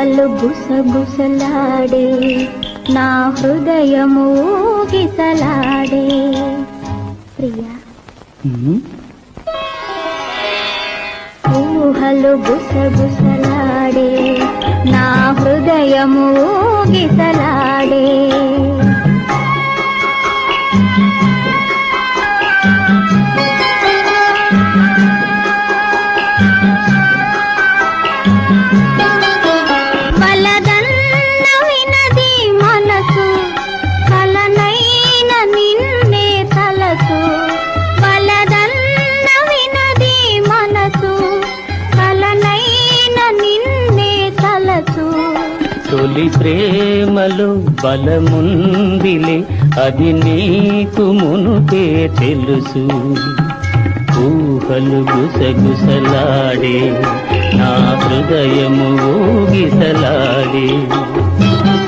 ఊహలు గుసగుసలాడే నా హృదయము ఊగిసలాడే. ప్రియా ఊహలు గుసగుసలాడే నా హృదయము ఊగిసలాడే. వలదన్న వినది మనసు కలనైన నిన్నే తలసు. వలదన్న వినది మనసు కలనైన నిన్నే తలసు. తొలి ప్రేమలో బలముందిలే అది నీకు మునుపే తెలుసు. ఊహలు గుసగుసలాడే నా హృదయము ఊగిసలాడే.